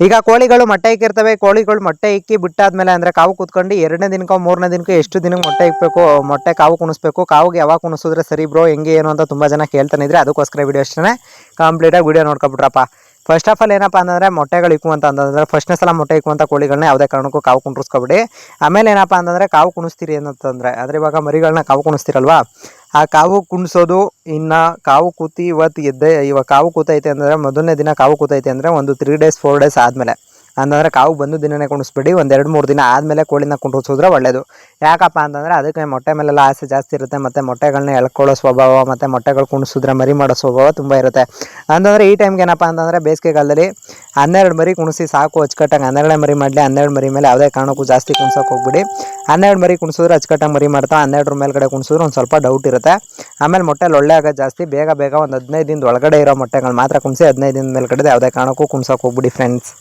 ಈಗ ಕೋಳಿಗಳು ಮೊಟ್ಟೆ ಇಕ್ಕಿರ್ತವೆ. ಕೋಳಿಗಳು ಮೊಟ್ಟೆ ಇಕ್ಕಿ ಬಿಟ್ಟಾದ್ಮೇಲೆ ಅಂದರೆ ಕಾವು ಕೂತ್ಕೊಂಡು 2ನೇ ದಿನಕ್ಕೋ 3ನೇ ದಿನಕ್ಕೋ ಎಷ್ಟು ದಿನಕ್ಕೆ ಮೊಟ್ಟೆ ಇಕ್ಕಬೇಕು, ಮೊಟ್ಟೆ ಕಾವು ಕುಣಿಸ್ಬೇಕು, ಕಾವಿಗೆ ಯಾವಾಗ ಕುಣಿಸಿದ್ರೆ ಸರಿ ಬ್ರೋ ಹೆಂಗೆ ಏನು ಅಂತ ತುಂಬ ಜನ ಕೇಳ್ತಾನೆ ಇದ್ರೆ ಅದಕ್ಕೋಸ್ಕರ ವಿಡಿಯೋ ಅಷ್ಟೇ ಕಂಪ್ಲೀಟಾಗಿ ವಿಡಿಯೋ ನೋಡ್ಕೊಬಿಟ್ರಪ್ಪ. ಫಸ್ಟ್ ಆಫ್ ಆಲ್ ಏನಪ್ಪ ಅಂತಂದರೆ ಮೊಟ್ಟೆಗಳು ಇಕ್ಕುವಂತ ಅಂತಂದರೆ ಫಸ್ಟ್ನೇ ಸಲ ಮೊಟ್ಟೆ ಇಕ್ಕುವಂಥ ಕೋಳಿಗಳನ್ನ ಯಾವುದೇ ಕಾರಣಕ್ಕೂ ಕಾವು ಕುಣಿಸ್ಕೊಬಿಡಿ. ಆಮೇಲೆ ಏನಪ್ಪ ಅಂತಂದರೆ ಕಾವು ಕುಣಿಸ್ತೀರಿ ಏನಂತಂದರೆ ಅಂದರೆ ಇವಾಗ ಮರಿಗಳನ್ನ ಕಾವು ಕುಣಿಸ್ತೀರಲ್ವಾ, ಆ ಕಾವು ಕುಣಿಸೋದು ಇನ್ನು ಕಾವು ಕೂತಿ ಇವತ್ತು ಇವಾಗ ಕಾವು ಕೂತೈತೆ ಅಂದರೆ ಮೊದಲನೇ ದಿನ ಕಾವು ಕೂತೈತೆ ಅಂದರೆ ಒಂದು 3 days 4 days ಆದಮೇಲೆ ಅಂದರೆ ಕಾವು ಬಂದು ದಿನನೇ ಕುಣಿಸ್ಬಿಡಿ. ಒಂದು 2-3 ದಿನ ಆದಮೇಲೆ ಕೋಳಿನ ಕುಣಿಸಿದ್ರೆ ಒಳ್ಳೆಯದು. ಯಾಕಪ್ಪ ಅಂತಂದರೆ ಅದಕ್ಕೆ ಮೊಟ್ಟೆ ಮೇಲೆಲ್ಲ ಆಸೆ ಜಾಸ್ತಿ ಇರುತ್ತೆ, ಮತ್ತು ಮೊಟ್ಟೆಗಳನ್ನ ಎಳ್ಕೊಳ್ಳೋ ಸ್ವಭಾವ, ಮತ್ತು ಮೊಟ್ಟೆಗಳು ಕುಣಿಸಿದ್ರೆ ಮರಿ ಮಾಡೋ ಸ್ವಭಾವ ತುಂಬ ಇರುತ್ತೆ. ಅಂತಂದರೆ ಈ ಟೈಮ್ಗೆ ಏನಪ್ಪ ಅಂತಂದರೆ ಬೇಸಿಗೆಗಾಲದಲ್ಲಿ 12 ಮರಿ ಕುಣಿಸಿ ಸಾಕು ಅಚ್ಚುಕಟ್ಟಾಗಿ. 12ನೇ ಮರಿ ಮಾಡಲಿ, 12 ಮರಿ ಮೇಲೆ ಯಾವುದೇ ಕಾರಣಕ್ಕೂ ಜಾಸ್ತಿ ಕುಣ್ಸೋಕೆ ಹೋಗ್ಬಿಡಿ. 12 ಮರಿ ಕುಣಿಸಿದ್ರೆ ಅಚ್ಚುಕಟ್ಟಾಗಿ ಮರಿ ಮಾಡ್ತಾ, 12 ಮೇಲ್ಗಡೆ ಕುಣಿಸಿದ್ರೆ ಒಂದು ಸ್ವಲ್ಪ ಡೌಟ್ ಇರುತ್ತೆ. ಆಮೇಲೆ ಮೊಟ್ಟೆಲಿ ಒಳ್ಳೆ ಆಗೋದು ಜಾಸ್ತಿ. ಬೇಗ ಒಂದು 15 ದಿನದ ಒಳಗಡೆ ಇರೋ ಮೊಟ್ಟೆಗಳು ಮಾತ್ರ ಕುಣಿಸಿ, 15 ದಿನದ ಮೇಲ್ಗಡೆ ಯಾವುದೇ ಕಾರಣಕ್ಕೂ ಕುಣ್ಸೋಕೆ ಹೋಗ್ಬಿಡಿ ಫ್ರೆಂಡ್ಸ್.